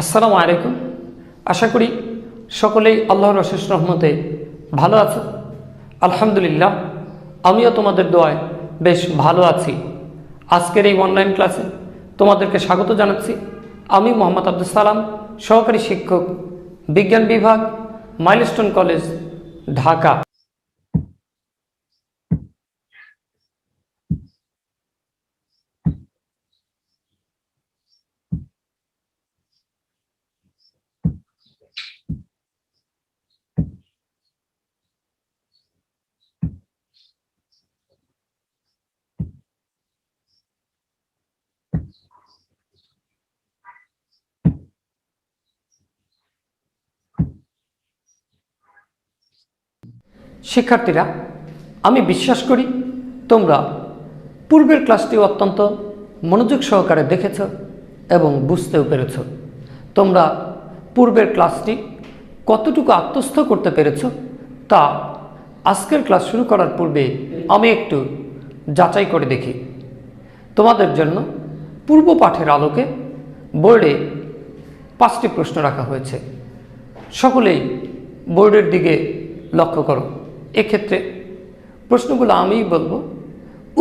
আসসালামু আলাইকুম। আশা করি সকলেই আল্লাহর অশেষ রহমতে ভালো আছো। আলহামদুলিল্লাহ, আমিও তোমাদের দোয়ায় বেশ ভালো আছি। আজকের এই অনলাইন ক্লাসে তোমাদেরকে স্বাগত জানাচ্ছি। আমি মোহাম্মদ আব্দুল সালাম, সহকারী শিক্ষক, বিজ্ঞান বিভাগ, মাইলস্টোন কলেজ, ঢাকা। শিক্ষার্থীরা, আমি বিশ্বাস করি তোমরা পূর্বের ক্লাসটি অত্যন্ত মনোযোগ সহকারে দেখেছ এবং বুঝতেও পেরেছ। তোমরা পূর্বের ক্লাসটি কতটুকু আত্মস্থ করতে পেরেছ তা আজকের ক্লাস শুরু করার পূর্বে আমি একটু যাচাই করে দেখি। তোমাদের জন্য পূর্ব পাঠের আলোকে বোর্ডে 5টি প্রশ্ন রাখা হয়েছে। সকলেই বোর্ডের দিকে লক্ষ্য করো। এক্ষেত্রে প্রশ্নগুলো আমিই বলবো,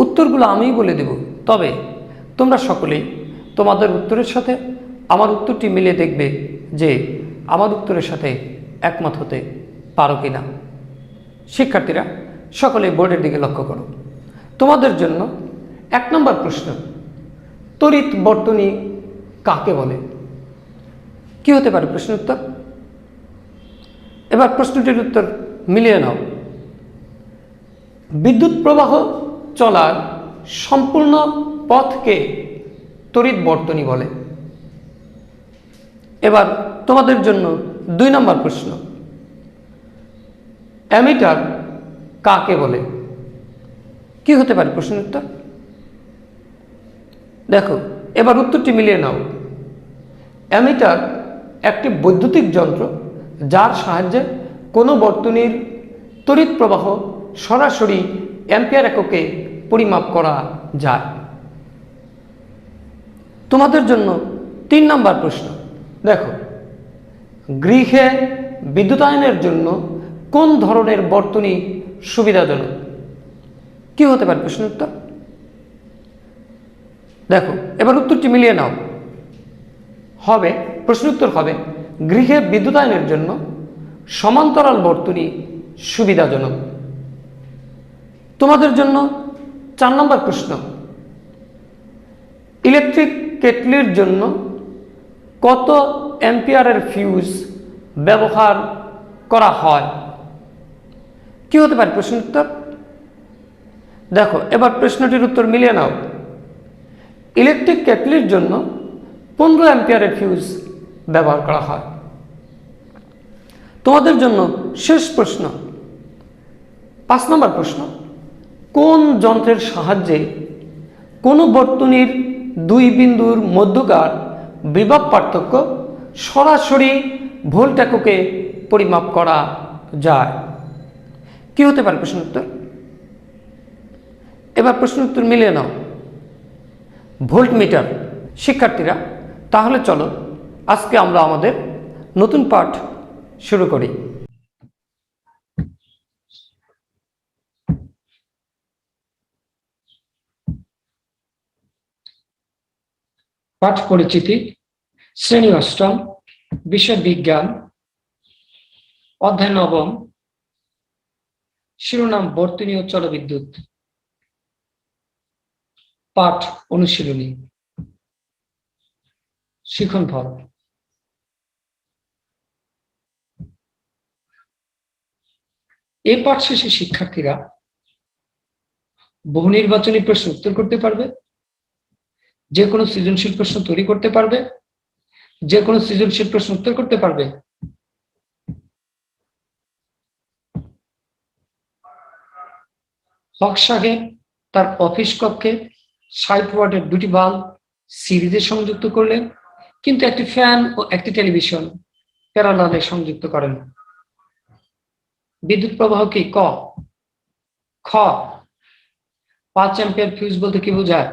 উত্তরগুলো আমিই বলে দেব। তবে তোমরা সকলেই তোমাদের উত্তরের সাথে আমার উত্তরটি মিলিয়ে দেখবে যে আমার উত্তরের সাথে একমত হতে পারো কি না। শিক্ষার্থীরা, সকলেই বোর্ডের দিকে লক্ষ্য করো। তোমাদের জন্য 1 নম্বর প্রশ্ন, তড়িৎ বর্তনী কাকে বলে? কি হতে পারে প্রশ্নের উত্তর? এবার প্রশ্নটির উত্তর মিলিয়ে নাও। বিদ্যুৎ প্রবাহ চলার সম্পূর্ণ পথকে তড়িৎ বর্তনী বলে। এবার তোমাদের জন্য 2 নম্বর প্রশ্ন, অ্যামিটার কাকে বলে? কি হতে পারে প্রশ্নের উত্তর? দেখো, এবার উত্তরটি মিলিয়ে নাও। অ্যামিটার একটি বৈদ্যুতিক যন্ত্র যার সাহায্যে কোনো বর্তনীর তড়িৎ প্রবাহ সরাসরি অ্যাম্পিয়ার এককে পরিমাপ করা যায়। তোমাদের জন্য 3 নম্বর প্রশ্ন, দেখো, গৃহে বিদ্যুতায়নের জন্য কোন ধরনের বর্তনী সুবিধাজনক? কি হতে পারে প্রশ্নের উত্তর? দেখো, এবার উত্তরটি মিলিয়ে নাও। হবে, প্রশ্ন উত্তর হবে গৃহে বিদ্যুতায়নের জন্য সমান্তরাল বর্তনী সুবিধাজনক। তোমাদের জন্য 4 নম্বর প্রশ্ন, ইলেকট্রিক কেটলির জন্য কত অ্যাম্পিয়ারের ফিউজ ব্যবহার করা হয়? কি হতে পারে প্রশ্নের উত্তর? দেখো, এবার প্রশ্নটির উত্তর মিলিয়ে নাও। ইলেকট্রিক কেটলির জন্য 15 অ্যাম্পিয়ারের ফিউজ ব্যবহার করা হয়। তোমাদের জন্য শেষ প্রশ্ন, 5 নম্বর প্রশ্ন, কোন যন্ত্রের সাহায্যে কোনো বর্তনীর 2 বিন্দুর মধ্যকার বিভব পার্থক্য সরাসরি ভোল্ট এককে পরিমাপ করা যায়? কি হতে পারে প্রশ্ন উত্তর? এবার প্রশ্ন উত্তর মিলিয়ে নাও। ভোল্টমিটার। শিক্ষার্থীরা, তাহলে চলো আজকে আমরা আমাদের নতুন পাঠ শুরু করি। পাঠ পরিচিতি, শ্রেণী 8ম, বিষয় বিজ্ঞান, অধ্যায় 9ম, শিরোনাম বর্তনী ও জলবিদ্যুৎ। পাঠ অনুশীলনী। শিখন ফল। এই পাঠ শেষে শিক্ষার্থীরা বহু নির্বাচনী প্রশ্ন উত্তর করতে পারবে, যে কোনো সৃজনশীল প্রশ্ন তৈরি করতে পারবে, যে কোনো সৃজনশীল প্রশ্ন উত্তর করতে পারবে। হক সাহেব তার অফিস কক্ষে 60 ওয়াটের 2টি বাল্ব সিরিজে সংযুক্ত করলেন, কিন্তু একটি ফ্যান ও একটি টেলিভিশন প্যারালালে সংযুক্ত করেন। বিদ্যুৎ প্রবাহ কি? ক। খ, 5 অ্যাম্পিয়ার ফিউজ বলতে কি বোঝায়?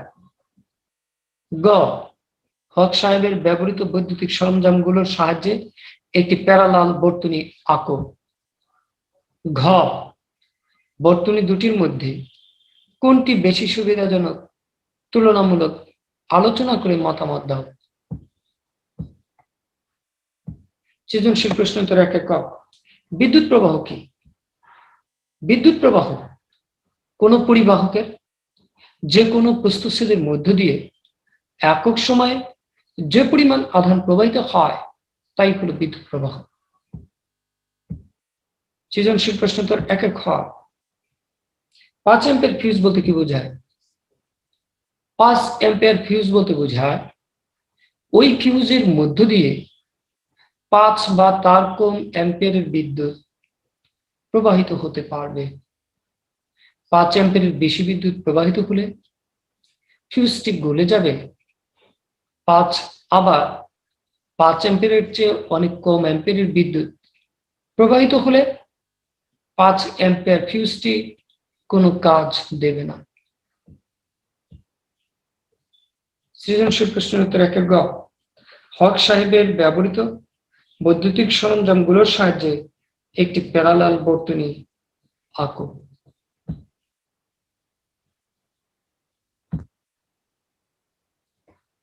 গ, হক সাহেবের ব্যবহৃত বৈদ্যুতিক সরঞ্জামগুলোর সাহায্যে একটি প্যারালাল বর্তনী আঁকো। ঘ, বর্তনী দুটির মধ্যে কোনটি বেশি সুবিধাজনক তুলনামূলক আলোচনা করে মতামত দাও। সৃজনশীল প্রশ্ন উত্তর 1 ক। বিদ্যুৎ প্রবাহ কি? বিদ্যুৎ প্রবাহ কোন পরিবাহকের যে কোনো প্রস্থচ্ছেদের মধ্য দিয়ে একক সময়ে যে পরিমাণ আধান প্রবাহিত হয় তাই হলো বিদ্যুৎ প্রবাহ। সৃজনশীল প্রশ্ন উত্তর 1 খ। 5 অ্যাম্পিয়ার ফিউজ বলতে কি বোঝায়? 5 অ্যাম্পিয়ার ফিউজ বলতে বোঝায় ওই ফিউজের মধ্য দিয়ে 5 বা তার কম অ্যাম্পিয়ারের বিদ্যুৎ প্রবাহিত হতে পারবে। 5 অ্যাম্পিয়ারের বেশি বিদ্যুৎ প্রবাহিত হলে ফিউজটি গলে যাবে। আবার 5 অ্যাম্পিয়ারের চেয়ে অনেক কম অ্যাম্পিয়ারের বিদ্যুৎ প্রবাহিত হলে 5 অ্যাম্পিয়ার ফিউজটি কোনো কাজ দেবে না। সৃজনশীল প্রশ্নের উত্তর 1 গ। হক সাহেবের ব্যবহৃত বৈদ্যুতিক সরঞ্জামগুলোর সাহায্যে একটি প্যারালাল বর্তনী আঁকো।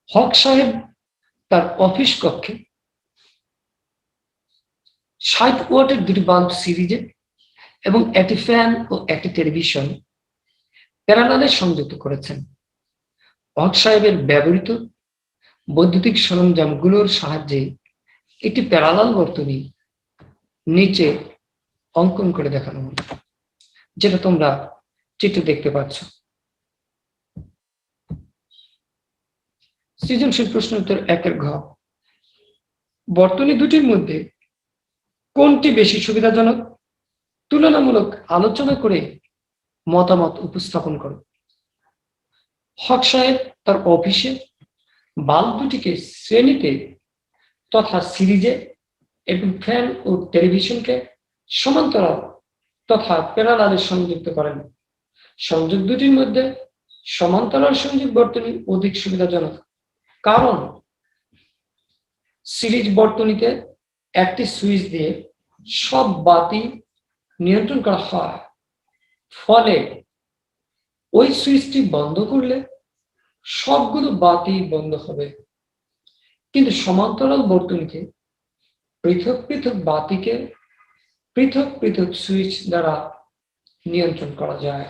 হক সাহেব তার অফিস কক্ষে 60 ওয়াটের দুটি বাল্ব সিরিজে এবং একটি ফ্যান ও একটি টেলিভিশন প্যারালালে সংযুক্ত করেছেন। হক সাহেবের ব্যবহৃত বৈদ্যুতিক সরঞ্জামগুলোর সাহায্যে একটি প্যারালাল বর্তনী নিচে অঙ্কন করে দেখানো হলো, যেটা তোমরা চিত্রে দেখতে পাচ্ছ। সৃজনশীল প্রশ্ন উত্তর 1 ঘ। বর্তনী দুটির মধ্যে কোনটি বেশি সুবিধাজনক তুলনামূলক আলোচনা করে মতামত উপস্থাপন করো। হক সাহেব তার অফিসে বাল্ব দুটিকে শ্রেণীতে তথা সিরিজে এবং ফ্যান ও টেলিভিশনকে সমান্তরাল তথা প্যারালালে সংযুক্ত করেন। সংযোগ দুটির মধ্যে সমান্তরাল সংযোগ বর্তনী অধিক সুবিধাজনক, কারণ সিরিজ বর্তনীতে একটি সুইচ দিয়ে সব বাতি নিয়ন্ত্রণ করা হয়, ফলে ওই সুইচটি বন্ধ করলে সবগুলো বাতি বন্ধ হবে। কিন্তু সমান্তরাল বর্তনীতে পৃথক পৃথক বাতিকে পৃথক পৃথক সুইচ দ্বারা নিয়ন্ত্রণ করা যায়।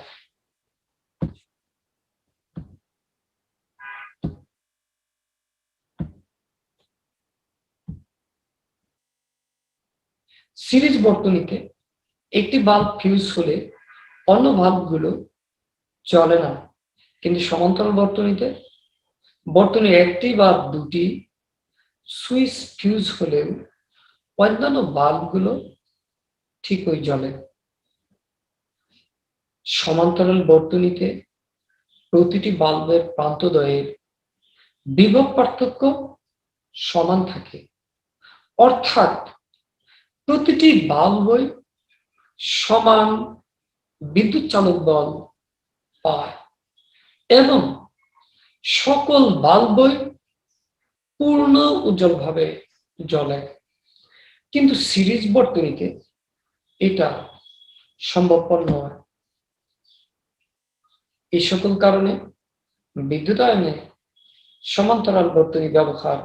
সিরিজ বর্তনীতে একটি বাল্ব ফিউজ হলে অন্য বাল্বগুলো জ্বলে না, কিন্তু সমান্তরাল বর্তনীতে বর্তনীর একটি বা দুটি সুইচ ফিউজ হলেও অন্যান্য বাল্বগুলো ঠিকই জ্বলে। সমান্তরাল বর্তনীতে প্রতিটি বাল্বের প্রান্তদ্বয়ের বিভব পার্থক্য সমান থাকে, অর্থাৎ প্রতিটি বাল্বই সমান বিদ্যুৎ চালক বল পায় এবং সকল বাল্বই পূর্ণ উজ্জ্বলভাবে জ্বলে। কিন্তু সিরিজ বর্তনীতে এটা সম্ভবপর নয়। এই সকল কারণে বিদ্যুতায়নে সমান্তরাল বর্তনী ব্যবহার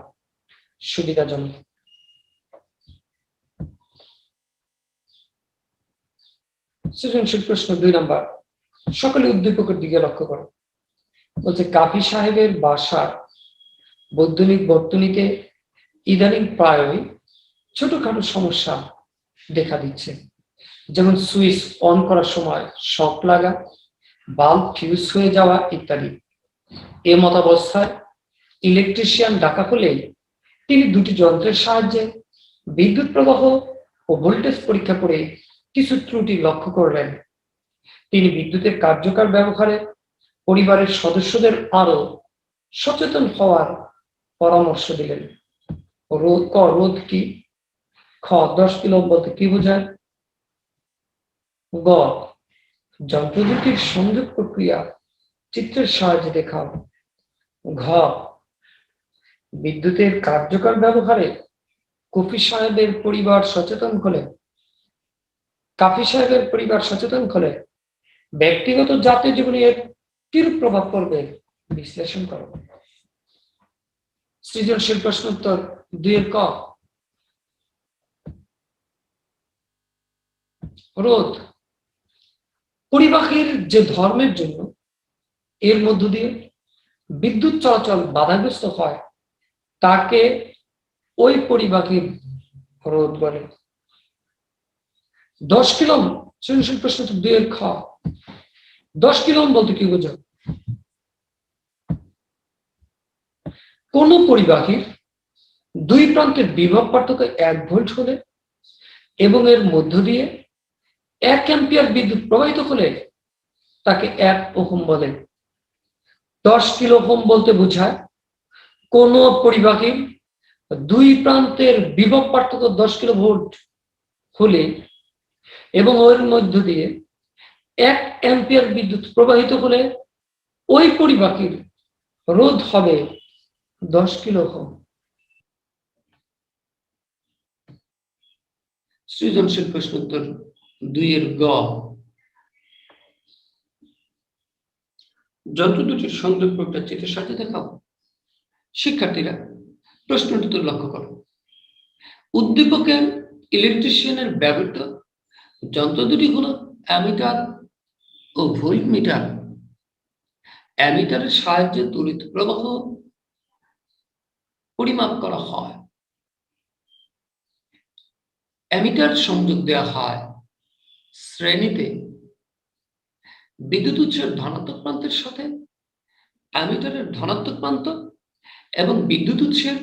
সুবিধাজনক। সৃজনশীল প্রশ্ন 2 নম্বর। সকলে উদ্দীপকের দিকে লক্ষ্য করো। বলছে কাফি সাহেবের বাসার বৈদ্যুতিক বর্তনীতে ইদানিং প্রায়ই ছোটখাটো সমস্যা দেখা দিচ্ছে, যেমন সুইচ অন করার সময় শক লাগা, বাল্ব ফিউজ হয়ে যাওয়া ইত্যাদি। এ মতাবস্থায় ইলেকট্রিশিয়ান ডাকা হলে তিনি দুটি যন্ত্রের সাহায্যে বিদ্যুৎ প্রবাহ ও ভোল্টেজ পরীক্ষা করে কিছু ত্রুটি লক্ষ্য করলেন। তিনি বিদ্যুতের কার্যকর ব্যবহারে পরিবারের সদস্যদের আরো সচেতন হওয়ার পরামর্শ দিলেন। রোধ কি? খ, 10 কিলো বলতে কি বোঝায়? গ, যন্ত্র দুটির সংযোগ প্রক্রিয়া চিত্রের সাহায্যে দেখাও। ঘ, বিদ্যুতের কার্যকর ব্যবহারে কফি সাহেবের পরিবার সচেতন হলে ব্যক্তিগত জাতীয় জীবনে এর কিরূপ প্রভাব পড়বে বিশ্লেষণ করো। সৃজনশীল প্রশ্ন উত্তর 2 ক। রোধ পরিবাহীর যে ধর্মের জন্য এর মধ্য দিয়ে বিদ্যুৎ চলাচল বাধাগ্রস্ত হয় তাকে ওই পরিবাহীর রোধ বলে। 10 কিলো ওহম। সৃজনশীল প্রশ্ন 2 খ। 10 কিলো ওহম বলতে কি বোঝো? কোন পরিবাহীর দুই প্রান্তের বিভব পার্থক্য 1 ভোল্ট হলে এবং এর মধ্য দিয়ে 1 অ্যাম্পিয়ার বিদ্যুৎ প্রবাহিত হলে তাকে 1 ওহম বলে। 10 কিলো ওহম বলতে বোঝায় কোন পরিবাহীর দুই প্রান্তের বিভব পার্থক্য 10 কিলো ভোল্ট হলে এবং ওর মধ্য দিয়ে 1 অ্যাম্পিয়ার বিদ্যুৎ প্রবাহিত হলে ওই পরিবাহীর রোধ হবে 10 কিলো ওহম। সৃজনশীল প্রশ্ন উত্তর 2 গ। যন্ত্র দুটির সংযোগ প্রক্রিয়া চিত্রের সাথে দেখাও। শিক্ষার্থীরা প্রশ্নটি লক্ষ্য করো। উদ্দীপকের ইলেকট্রিশিয়ানের ব্যবহৃত যন্ত্র দুটি হলো অ্যামিটার ও ভোল্টমিটার। অ্যামিটারের সাহায্যে তড়িৎ প্রবাহ পরিমাপ করা হয়। অ্যামিটার সংযোগ দেওয়া হয় শ্রেণীতে বিদ্যুৎ উৎসের ধনাত্মক প্রান্তের সাথে অ্যামিটারের ধনাত্মক প্রান্ত এবং বিদ্যুৎ উৎসের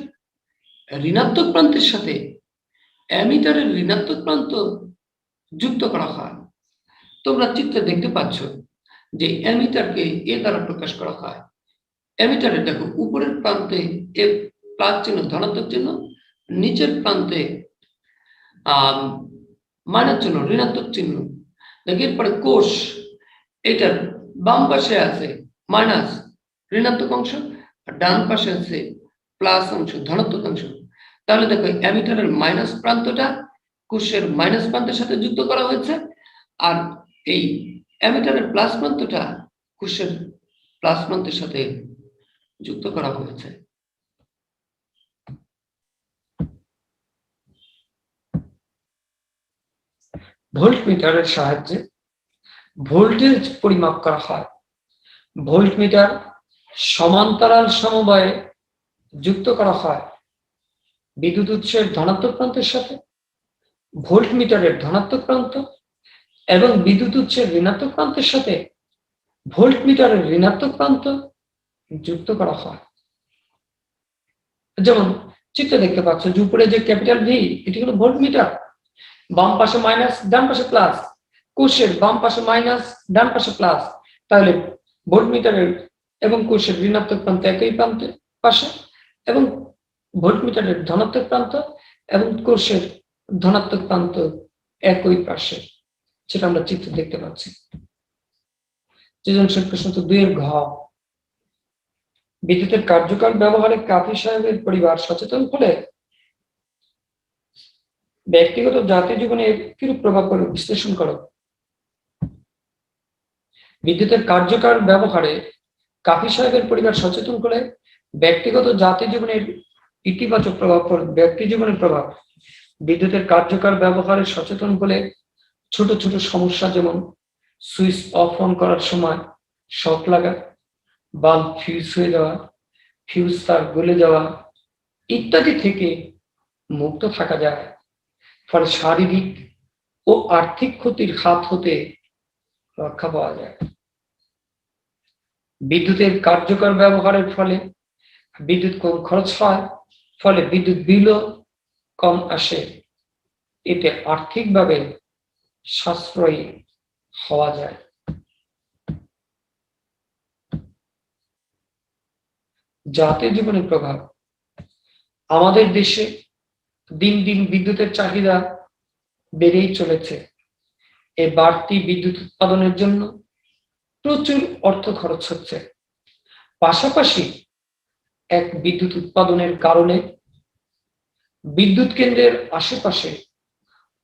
ঋণাত্মক প্রান্তের সাথে অ্যামিটারের ঋণাত্মক প্রান্ত যুক্ত করা হয়। তোমরা চিত্রে দেখতে পাচ্ছ যে অ্যামিটারকে এ দ্বারা প্রকাশ করা হয়। অ্যামিটারের দেখো উপরের প্রান্তে এ প্লাস চিহ্ন ধনাত্মক চিহ্ন, নিচের প্রান্তে মাইনাস চিহ্ন ঋণাত্মক চিহ্ন। দেখো এরপরে কোষ, এটার বাম পাশে আছে মাইনাস ঋণাত্মক অংশ, আর ডান পাশে আছে প্লাস অংশ ধনাত্মক অংশ। তাহলে দেখো অ্যামিটারের মাইনাস প্রান্তটা কোষের মাইনাস প্রান্তের সাথে যুক্ত করা হয়েছে, আর এই অ্যামিটারের প্লাস প্রান্তটা কোষের প্লাস প্রান্তের সাথে যুক্ত করা হয়েছে। ভোল্টমিটারের সাহায্যে ভোল্টেজ পরিমাপ করা হয়। ভোল্টমিটার সমান্তরাল সমবায়ে যুক্ত করা হয় বিদ্যুৎ উৎসের ধনাত্মক প্রান্তের সাথে ভোল্টমিটারের ধনাত্মক প্রান্ত এবং বিদ্যুৎ উৎসের ঋণাত্মক প্রান্তের সাথে ভোল্টমিটারের ঋণাত্মক প্রান্ত যুক্ত করা হয়। যেমন চিত্রে দেখতে পাচ্ছ যে উপরে যে ক্যাপিটাল ভি এটি হলো ভোল্টমিটার, বাম পাশে মাইনাস ডান পাশে প্লাস, কোষের বাম পাশে মাইনাস ডান পাশে প্লাস। তাহলে ভোল্টমিটারের এবং কোষের ঋণাত্মক প্রান্ত একই প্রান্তে পাশে এবং ভোল্টমিটারের ধনাত্মক প্রান্ত এবং কোষের ধনাত্মক প্রান্ত একই পাশে, সেটা আমরা চিত্রে দেখতে পাচ্ছি। সৃজনশীল প্রশ্ন 2 ঘ। বিদ্যুতের কার্যকর ব্যবহারে কাফি সাহেবের পরিবার সচেতন হলে ব্যক্তিগত জাতীয় জীবনে কিরূপ প্রভাব পড়বে বিশ্লেষণ করো। বিদ্যুতের কার্যকর ব্যবহারে কাফি সাহেবের পরিবার সচেতন হলে ব্যক্তিগত জাতীয় জীবনের ইতিবাচক প্রভাব পড়বে। ব্যক্তি জীবনের প্রভাব, বিদ্যুতের কার্যকর ব্যবহারে সচেতন হলে ছোট ছোট সমস্যা যেমন সুইচ অফ অন করার সময় শক লাগা, বাল্ব ফিউজ হয়ে যাওয়া, ফিউজ তার গলে যাওয়া ইত্যাদি থেকে মুক্ত থাকা যায়। ফলে শারীরিক ও আর্থিক ক্ষতির হাত হতে রক্ষা পাওয়া যায়। বিদ্যুতের কার্যকর ব্যবহারের ফলে বিদ্যুৎ কম খরচ হয়, ফলে বিদ্যুৎ বিলও কম আসে। এতে আর্থিকভাবে সাশ্রয়ী হওয়া যায়। জাতীয় জীবনের প্রভাব, আমাদের দেশে দিন দিন বিদ্যুতের চাহিদা বেড়েই চলেছে। এই বাড়তি বিদ্যুৎ উৎপাদনের জন্য প্রচুর অর্থ খরচ হচ্ছে। পাশাপাশি এক বিদ্যুৎ উৎপাদনের কারণে বিদ্যুৎ কেন্দ্রের আশেপাশে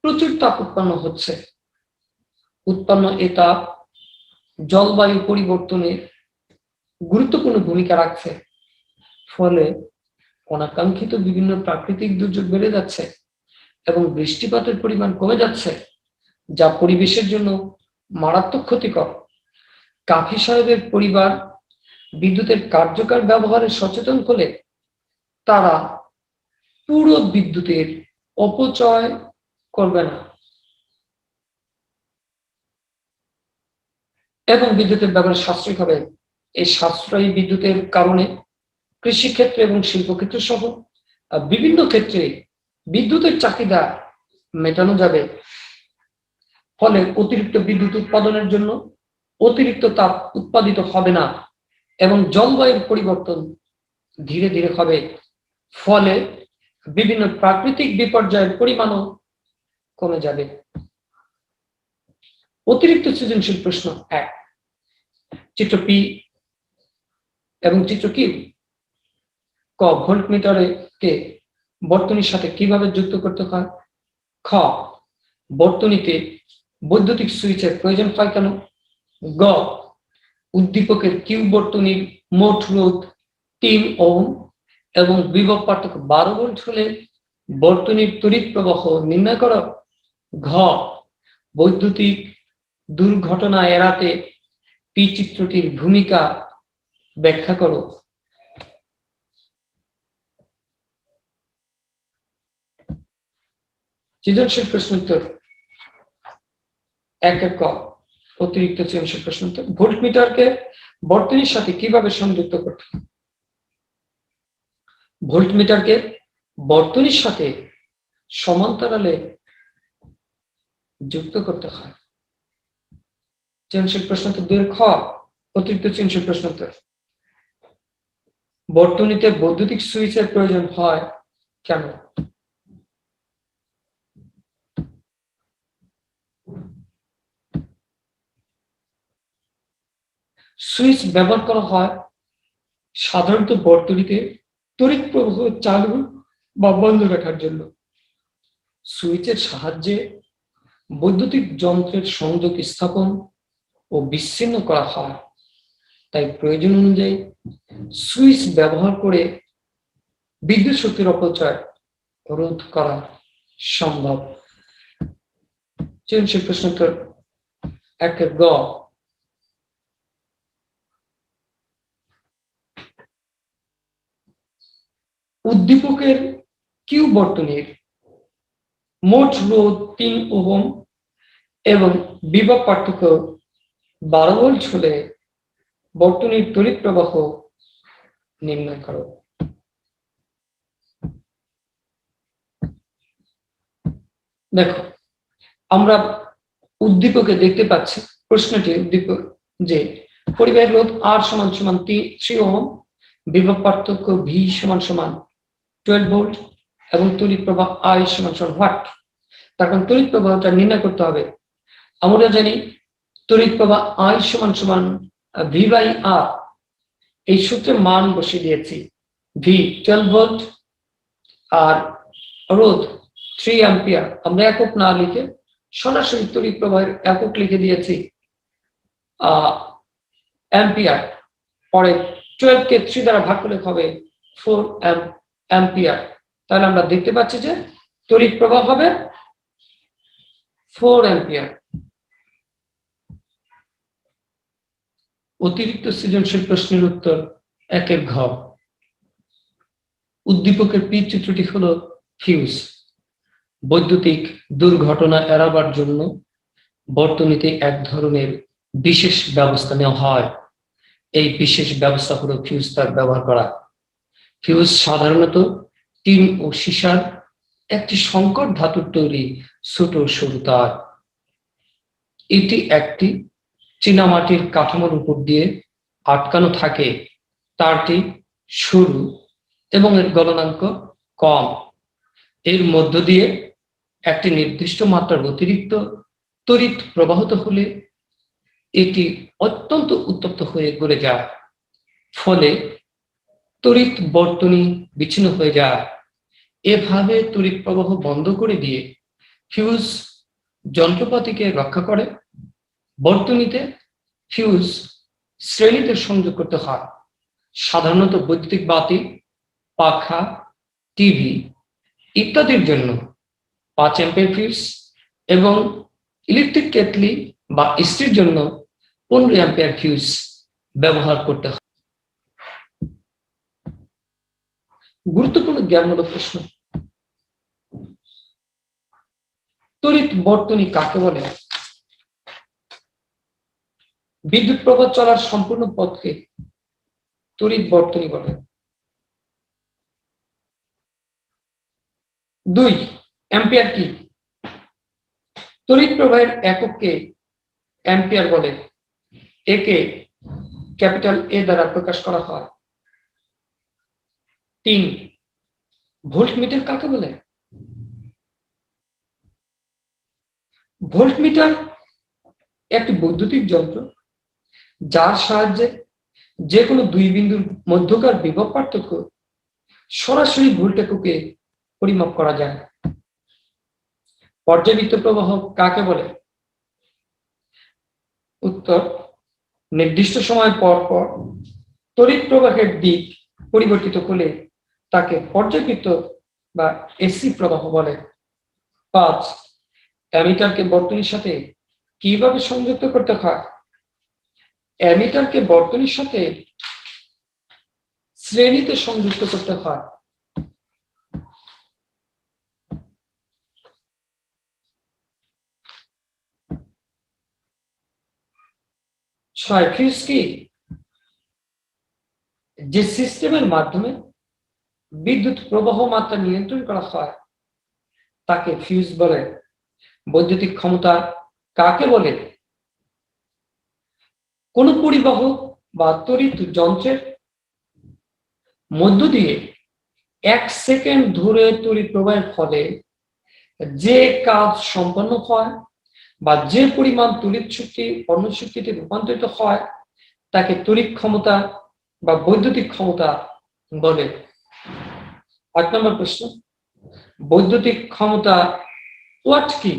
প্রচুর তাপ উৎপন্ন হচ্ছে। উৎপন্ন এ তাপ জলবায়ু পরিবর্তনে গুরুত্বপূর্ণ ভূমিকা রাখছে। ফলে অনাকাঙ্ক্ষিত বিভিন্ন প্রাকৃতিক দুর্যোগ বেড়ে যাচ্ছে এবং বৃষ্টিপাতের পরিমাণ কমে যাচ্ছে, যা পরিবেশের জন্য মারাত্মক ক্ষতিকর। কাফি সাহেবের পরিবার বিদ্যুতের কার্যকর ব্যবহারে সচেতন হলে তারা পুরো বিদ্যুতের অপচয় করবে না এবং বিদ্যুতের ব্যবহার সাশ্রয়ী হবে। এই সাশ্রয়ী বিদ্যুতের কারণে কৃষিক্ষেত্র এবং শিল্পক্ষেত্র সহ বিভিন্ন ক্ষেত্রে বিদ্যুতের চাহিদা মেটানো যাবে। ফলে অতিরিক্ত বিদ্যুৎ উৎপাদনের জন্য অতিরিক্ত তাপ উৎপাদিত হবে না এবং জলবায়ুর পরিবর্তন ধীরে ধীরে হবে। ফলে বিভিন্ন প্রাকৃতিক বিপর্যয়ের পরিমাণও কমে যাবে। অতিরিক্ত সৃজনশীল প্রশ্ন 1, চিত্র পি এবং চিত্র কিউ। ক, ভোল্টমিটারকে বর্তনীর সাথে কিভাবে যুক্ত করতে হয়? খ, বর্তনীতে বৈদ্যুতিক সুইচের প্রয়োজন হয় কেন? গ, উদ্দীপকের কিউ বর্তনীর মোট রোধ 3 ওহম এবং বিভব পার্থক্য 12 ভোল্ট হলে বর্তনীর তড়িৎ প্রবাহ নির্ণয় করো। ঘ, বৈদ্যুতিক দুর্ঘটনা এড়াতে পি চিত্রটির ভূমিকা ব্যাখ্যা করো। সৃজনশীল প্রশ্ন উত্তর 1 ক, অতিরিক্ত সৃজনশীল প্রশ্ন উত্তর। ভোল্টমিটারকে বর্তনীর সাথে কিভাবে সংযুক্ত করতে হয়? ভোল্টমিটারকে বর্তনীর সাথে সমান্তরালে যুক্ত করতে হয়। সৃজনশীল প্রশ্ন উত্তর 2 খ, অতিরিক্ত সৃজনশীল প্রশ্ন উত্তর। বর্তনীতে বৈদ্যুতিক সুইচের প্রয়োজন হয় কেন? সুইচ ব্যবহার করা হয় সাধারণত বর্তনীতে তড়িৎ প্রবাহ চালু বা বন্ধ রাখার জন্য। সুইচের সাহায্যে বৈদ্যুতিক যন্ত্রের সংযোগ স্থাপন ও বিচ্ছিন্ন করা হয়। তাই প্রয়োজন অনুযায়ী সুইচ ব্যবহার করে বিদ্যুৎ শক্তির অপচয় রোধ করা সম্ভব। সৃজনশীল প্রশ্ন উত্তর 1 গ, উদ্দীপকের কিউ বর্তনীর মোট রোধ 3 ওহম এবং বিভব পার্থক্য 12 ভোল্ট হলে বর্তনীর তড়িৎ প্রবাহ নির্ণয় করো। দেখো, আমরা উদ্দীপকে দেখতে পাচ্ছি প্রশ্নটি উদ্দীপক যে পরিবাহীর রোধ R সমান সমান 3 ওহম, বিভব পার্থক্য V সমান সমান 12 ভোল্ট এবং তড়িৎ প্রবাহ I সমান সমান ওয়াট। তার কারণ তড়িৎ প্রবাহটা নির্ণয় করতে হবে। আমরা জানি তড়িৎ প্রবাহ I সমান সমান V বাই R। এই সূত্রে মান বসিয়ে দিয়েছি। V 12 ভোল্ট আর রোধ 3 অ্যাম্পিয়ার। আমরা একক না লিখে সরাসরি তড়িৎ প্রবাহের একক লিখে দিয়েছি অ্যাম্পিয়ার। পরে 12 কে 3 দ্বারা ভাগ করলে হবে 4 অ্যাম্পিয়ার। তাহলে আমরা দেখতে পাচ্ছি যে তড়িৎ প্রবাহ হবে 4 অ্যাম্পিয়ার। অতিরিক্ত সৃজনশীল প্রশ্নের উত্তর 1 ঘ, উদ্দীপকের পি চিত্রটি হলো ফিউজ। বৈদ্যুতিক দুর্ঘটনা এড়াবার জন্য বর্তনীতে এক ধরনের বিশেষ ব্যবস্থা নেওয়া হয়। এই বিশেষ ব্যবস্থা হলো ফিউজ তার ব্যবহার করা। ফিউজ সাধারণত টিন ও সীসার একটি সংকর ধাতুর তৈরি ছোট সরু তার। এটি একটি চীনামাটির কাঠামোর উপর দিয়ে আটকানো থাকে। তারটি সরু এবং এর গলনাঙ্ক কম। এর মধ্য দিয়ে একটি নির্দিষ্ট মাত্রার অতিরিক্ত তড়িৎ প্রবাহিত হলে এটি অত্যন্ত উত্তপ্ত হয়ে গলে যায়। ফলে তড়িৎ বর্তনী বিচ্ছিন্ন হয়ে যায়। এভাবে তড়িৎ প্রবাহ বন্ধ করে দিয়ে ফিউজ যন্ত্রপাতিকে রক্ষা করে। বর্তনীতে ফিউজ শ্রেণীতে সংযোগ করতে হয়। সাধারণত বৈদ্যুতিক বাতি, পাখা, টিভি ইত্যাদির জন্য 5 অ্যাম্পিয়ার ফিউজ এবং ইলেকট্রিক কেটলি বা ইস্ত্রির জন্য 15 অ্যাম্পিয়ার ফিউজ ব্যবহার করতে হয়। গুরুত্বপূর্ণ জ্ঞানমূলক প্রশ্ন। তড়িৎ বর্তনী কাকে বলে? বিদ্যুৎ প্রবাহ চলার সম্পূর্ণ পথকে তড়িৎ বর্তনী বলে। 2 অ্যাম্পিয়ার কি? তড়িৎ প্রবাহের একককে অ্যাম্পিয়ার বলে। একে ক্যাপিটাল এ দ্বারা প্রকাশ করা হয়। 3 ভোল্টমিটার কাকে বলে? ভোল্টমিটার একটি বৈদ্যুতিক যন্ত্র যার সাহায্যে যে কোনো দুই বিন্দুর মধ্যকার বিভব পার্থক্য সরাসরি ভোল্ট এককে পরিমাপ করা যায়। পর্যায়বৃত্ত প্রবাহ কাকে বলে? উত্তর, নির্দিষ্ট সময় পর পর তড়িৎ প্রবাহের দিক পরিবর্তিত হলে তাকে পর্যায়বৃত্ত বা এসি প্রবাহ বলে। 5 অ্যামিটারকে বর্তনীর সাথে কিভাবে সংযুক্ত করতে হয়? অ্যামিটারকে বর্তনীর সাথে শ্রেণীতে সংযুক্ত করতে হয়। 6 ফিউজ কি? যে সিস্টেমের মাধ্যমে বিদ্যুৎ প্রবাহ মাত্রা নিয়ন্ত্রণ করা হয় তাকে ফিউজ বলে। বৈদ্যুতিক ক্ষমতা কাকে বলে? কোন পরিবাহক বা তড়িৎ যন্ত্রের মধ্য দিয়ে 1 সেকেন্ড ধরে তড়িৎ প্রবাহের ফলে যে কাজ সম্পন্ন হয় বা যে পরিমাণ তড়িৎ শক্তি অন্য শক্তিতে রূপান্তরিত হয় তাকে তড়িৎ ক্ষমতা বা বৈদ্যুতিক ক্ষমতা বলে। 8 নম্বর প্রশ্ন, বৈদ্যুতিক ক্ষমতা ওয়াট কি?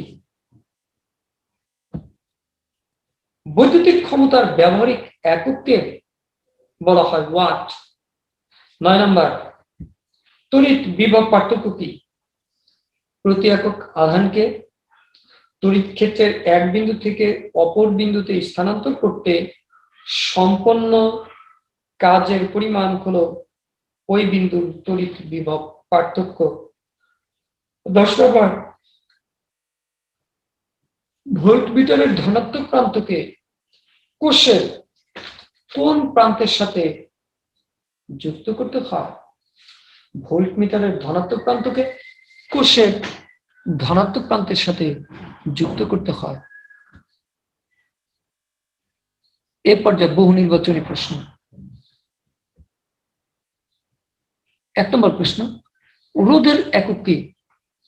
বৈদ্যুতিক ক্ষমতার ব্যবহারিক একককে বলা হয় ওয়াট। 9 নম্বর, তড়িৎ বিভব পার্থক্য কি? প্রতি একক আধানকে তড়িৎ ক্ষেত্রের এক বিন্দু থেকে অপর বিন্দুতে স্থানান্তর করতে সম্পন্ন কাজের পরিমাণ হলো ওই বিন্দুর তড়িৎ বিভব পার্থক্য। 10 নম্বর, ভোল্টমিটারের ধনাত্মক প্রান্তকে কোষের কোন প্রান্তের সাথে যুক্ত করতে হয়? ভোল্টমিটারের ধনাত্মক প্রান্তকে কোষের ধনাত্মক প্রান্তের সাথে যুক্ত করতে হয়। এ পর্যায়ে বহু নির্বাচনী প্রশ্ন। 1 নম্বর প্রশ্ন, রোধের একক কি?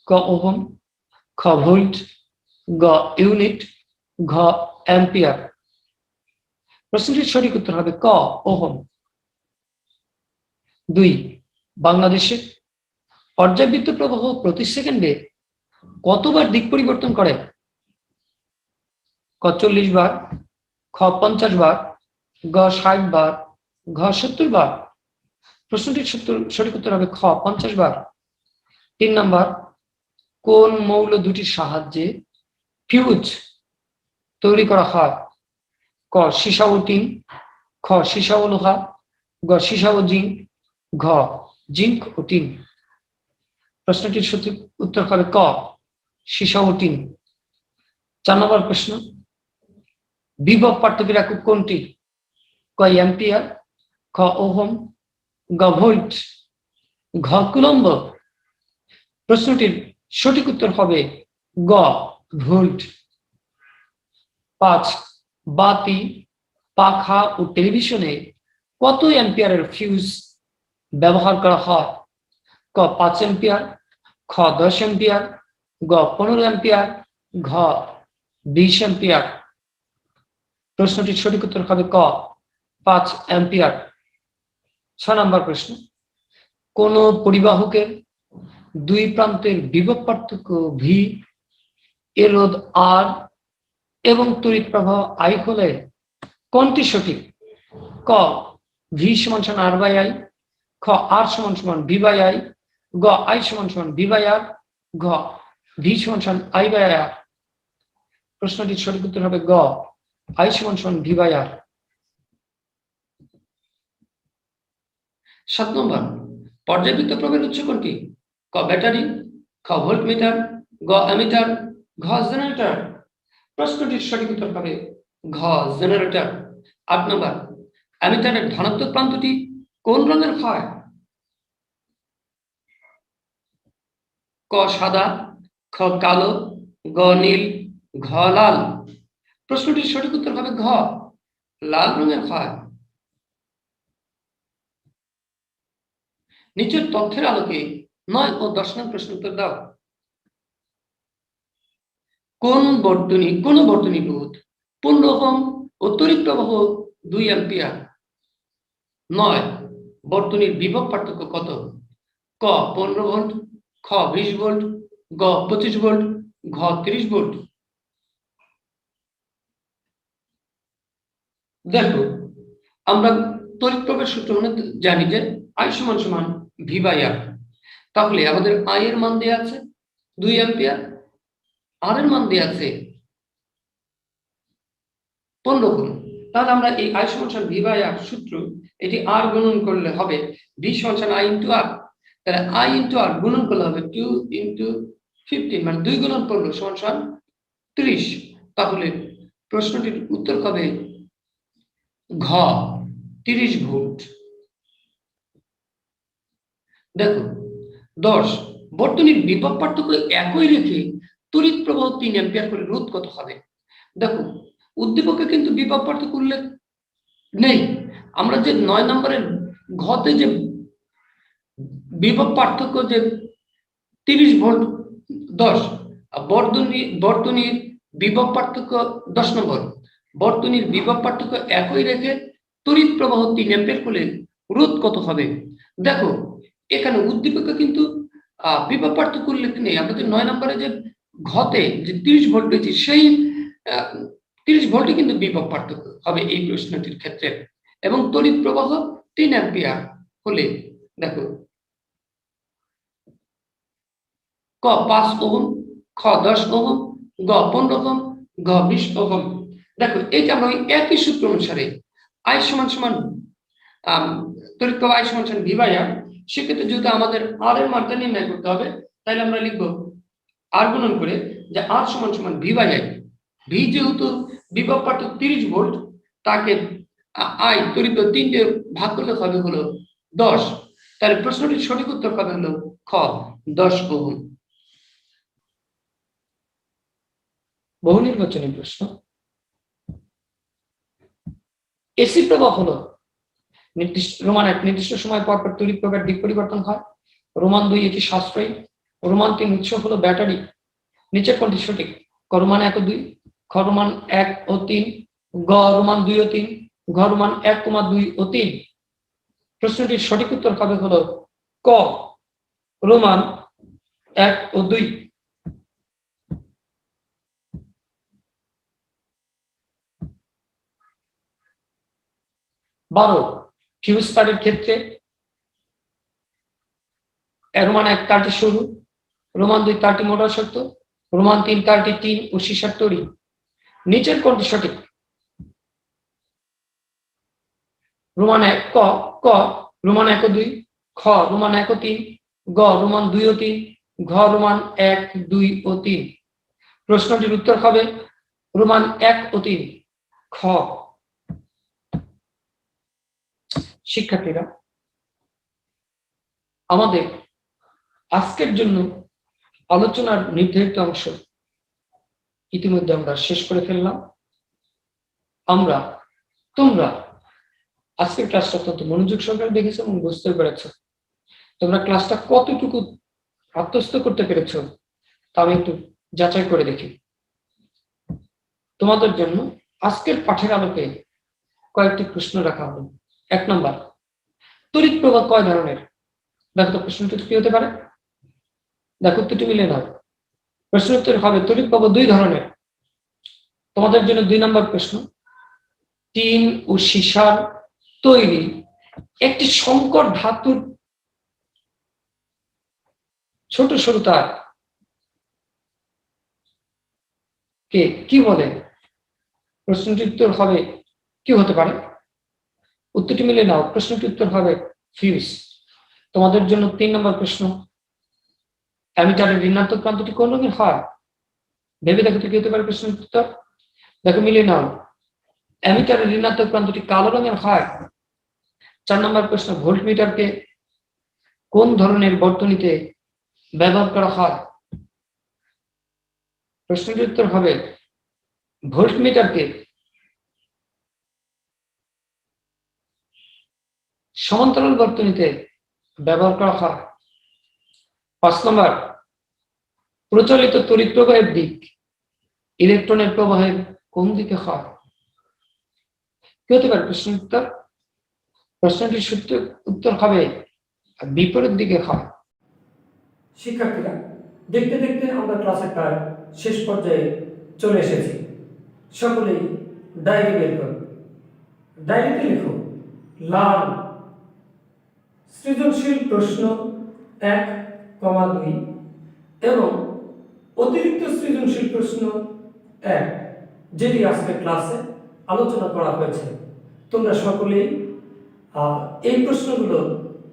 ক ওহম, খ ভোল্ট, গ ইউনিট, ঘ অ্যাম্পিয়ার। প্রশ্নটির সঠিক উত্তর হবে ক ওহম। 2 বাংলাদেশে পর্যায়বৃত্ত প্রবাহ প্রতি সেকেন্ডে কতবার দিক পরিবর্তন করে? ক 40 বার, খ 50 বার, গ 60 বার, ঘ 70 বার। প্রশ্নটির সঠিক উত্তর হবে খ 50 বার। 3 নম্বর, কোন মৌল দুটির সাহায্যে ফিউজ তৈরি করা হয়? ক সীসা ও টিন, খ সীসা ও লোহা, গ সীসা ও জিঙ্ক, ঘ জিঙ্ক ও টিন। প্রশ্নটির সঠিক উত্তর হবে ক সীসা ও টিন। 4 নম্বর প্রশ্ন, বিভব পার্থক্যের একক কোনটি? ক অ্যাম্পিয়ার, খ ওহম, গ ভোল্ট, ঘ কুলম্ব। প্রশ্নটির সঠিক উত্তর হবে গ ভোল্ট। 5 বাতি, পাখা ও টেলিভিশনে কত অ্যাম্পিয়ারের ফিউজ ব্যবহার করা হয়? ক 5 অ্যাম্পিয়ার, খ 10 অ্যাম্পিয়ার, গ 15 অ্যাম্পিয়ার, ঘ 20 অ্যাম্পিয়ার। প্রশ্নটির সঠিক উত্তর হবে ক 5 অ্যাম্পিয়ার। 6 নম্বর প্রশ্ন, কোন পরিবাহকের দুই প্রান্তের বিভব পার্থক্য ভি, এর রোধ আর এবং তড়িৎ প্রবাহ আই হলে কোনটি সঠিক? ক ভি সমান সমান আর বাই আই, খ আর সমান সমান ভি বাই আই, গ আই সমান সমান ভি বাই আর, ঘ ভি সমান সমান আই বাই আর। প্রশ্নটির সঠিক উত্তর হবে গ আই সমান সমান ভি বাই আর। 7 নম্বর, পর্যায়বৃত্ত প্রবাহের উৎস কোনটি? ক ব্যাটারি, খ ভোল্টমিটার, গ অ্যামিটার, ঘ জেনারেটর। প্রশ্নটির সঠিক উত্তর হবে ঘ জেনারেটর। 8 নম্বর, অ্যামিটারের ধনাত্মক প্রান্তটি কোন রঙের হয়? ক সাদা, খ কালো, গ নীল, ঘ লাল। প্রশ্নটির সঠিক উত্তর হবে ঘ লাল রঙের হয়। নিচের তথ্যের আলোকে 9 ও 10 নং প্রশ্ন উত্তর দাও। কোন বর্তনী রোধ 15 ওহম ও তড়িৎ প্রবাহ 2 অ্যাম্পিয়ার? 9 বর্তনীর বিভব পার্থক্য কত? ক 15 ভোল্ট, খ 20 ভোল্ট, গ 25 ভোল্ট, ঘ 30 ভোল্ট। দেখো, আমরা তড়িৎ প্রবাহের সূত্র জানি যে আই সমান সমান ভি বাই আর। তাহলে আমাদের আই এর মান দেয়া আছে 2 অ্যাম্পিয়ার, আর এর মান দেয়া আছে 15 ভোল্ট। তাহলে আমরা এই আই সমান সমান ভি বাই আর সূত্র, এটি আর গুণন করলে হবে ভি সমান সমান আই ইনটু আর। তাহলে আই ইনটু আর গুণন করলে হবে 2 ইনটু 15, মানে 2 গুণন 15 সমান সমান 30। তাহলে প্রশ্নটির উত্তর হবে ঘ 30 ভোল্ট। দেখো 10, বর্তনীর বিভব পার্থক্য একই রেখে তড়িৎ প্রবাহ 3 অ্যাম্পিয়ার করে রোধ কত হবে? দেখো, উদ্দীপকে কিন্তু বিভব পার্থক্য উল্লেখ নেই। আমরা যে 9 নম্বরের ঘতে যে বিভব পার্থক্য যে 30 ভোল্ট 10, বর্তনীর বিভব পার্থক্য 10 নম্বর, বর্তনীর বিভব পার্থক্য একই রেখে তড়িৎ প্রবাহ 3 অ্যাম্পিয়ার করলে রোধ কত হবে? দেখো, এখানে উদ্দীপকে কিন্তু বিভব পার্থক্য উল্লেখ নেই। আমরা যে 9 নম্বরে যে ঘতে যে 30 ভোল্ট পেয়েছি, সেই 30 ভোল্টই কিন্তু বিভব পার্থক্য হবে এই প্রশ্নটির ক্ষেত্রে। এবং তড়িৎ প্রবাহ 3 অ্যাম্পিয়ার হলে দেখো, ক 5 ওহম, খ 10 ওহম, গ 15 ওহম, ঘ 20 ওহম। দেখো, এই যে আমরা একই সূত্র অনুসারে আই সমান সমান তড়িৎ প্রবাহ আই সমান সমান ভি বাই আর, সেক্ষেত্রে যেহেতু আমাদের আর এর মানটা নির্ণয় করতে হবে, তাহলে আমরা লিখবো আর গুণন করে যে আর সমান সমান ভি বাই আই। ভি যেহেতু বিভব পার্থক্য 30 ভোল্ট, তাকে আই তড়িৎ 3 দিয়ে ভাগ করলে হবে হলো 10। তাহলে প্রশ্নটির সঠিক উত্তর হবে হলো খ 10 ওহম। বহু নির্বাচনী প্রশ্ন, এসি প্রবাহ হলো রোমান 1 নির্দিষ্ট সময় পর পর তড়িৎ প্রবাহের দিক পরিবর্তন হয়। রোমান 2 এটি সাশ্রয়ী। রোমান 3 উৎস হলো ব্যাটারি। নিচের কোনটি সঠিক? ক রোমান 1 ও 2, খ রোমান 1 ও 3, গ রোমান 2 ও 3, ঘ রোমান 1, 2 ও 3। প্রশ্নটির সঠিক উত্তর হবে হলো ক রোমান 1 ও 2। 12, ফিউজ তারের ক্ষেত্রে রোমান 1 তারটি সরু, রোমান 2 তারটি মোটা শক্ত, রোমান 3 তারটি টিন ও সীসার তৈরি। নিচের কোনটি সঠিক? রোমান 1 ক রোমান 1 ও 2, খ রোমান 1 ও 3, গ রোমান 2 ও 3, ঘ রোমান 1, 2 ও 3। প্রশ্নটির উত্তর হবে রোমান 1 ও 3, খ। শিক্ষার্থীরা, আমাদের আজকের জন্য আলোচনার নির্ধারিত অংশ ইতিমধ্যে আমরা শেষ করে ফেললাম। তোমরা আজকের ক্লাসটা অত্যন্ত মনোযোগ সহকারে দেখেছো এবং বুঝতে পেরেছো। তোমরা ক্লাসটা কতটুকু আত্মস্থ করতে পেরেছো তা আমি একটু যাচাই করে দেখি। তোমাদের জন্য আজকের পাঠের আলোকে কয়েকটি প্রশ্ন রাখা হলো। 1 নম্বর, তড়িৎ প্রবাহ কয় ধরনের? দেখো তো প্রশ্নটি কি হতে পারে। দেখো উত্তরটি মিলে নাও। প্রশ্ন উত্তর হবে তড়িৎ প্রবাহ দুই ধরনের। তোমাদের জন্য 2 নম্বর প্রশ্ন, টিন ও সীসার তৈরি একটি সংকর ধাতুর ছোট সরু তার কে কি বলে? প্রশ্নটির উত্তর হবে কি হতে পারে? উত্তরটি মিলে নাও। প্রশ্নটির উত্তর হবে ফিউজ। তোমাদের জন্য 3 নম্বর প্রশ্ন, অ্যামিটারের ঋণাত্মক প্রান্তটি কোন রঙের হয়? ভেবে দেখো তো কি হতে পারে প্রশ্নের উত্তর। দেখো মিলিয়ে নাও। অ্যামিটারের ঋণাত্মক প্রান্তটি কালো রঙের হয়। 4 নম্বর প্রশ্ন, ভোল্টমিটারকে কোন ধরনের বর্তনীতে ব্যবহার করা হয়? প্রশ্নটির উত্তর হবে ভোল্টমিটারকে সমান্তরাল বর্তনীতে ব্যবহার করা হয়। 5 নম্বর, প্রচলিত তড়িৎ প্রবাহের দিক ইলেকট্রনের প্রবাহের কোন দিকে হয়? কি হতে পারে প্রশ্নের উত্তর? প্রশ্নটির উত্তর হবে বিপরীত দিকে হয়। শিক্ষার্থীরা, দেখতে দেখতে আমরা ক্লাসের প্রায় শেষ পর্যায়ে চলে এসেছি। সকলেই ডায়েরি বের করো। ডায়েরিতে লিখো লার্ন সৃজনশীল প্রশ্ন 1,2 এবং অতিরিক্ত সৃজনশীল প্রশ্ন 1, যেটি আজকে ক্লাসে আলোচনা করা হয়েছে। তোমরা সকলেই এই প্রশ্নগুলো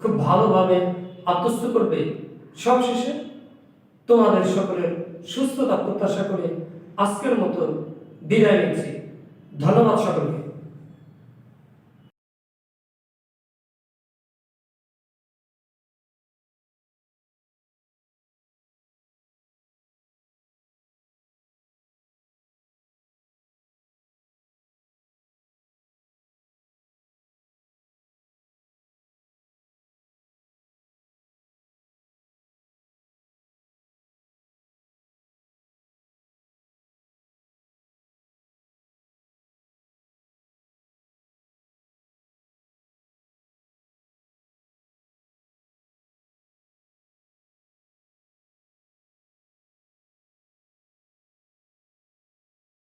খুব ভালোভাবে আত্মস্থ করবে। সবশেষে তোমাদের সকলের সুস্থতা প্রত্যাশা করে আজকের মতো বিদায় নিচ্ছি। ধন্যবাদ সকলকে।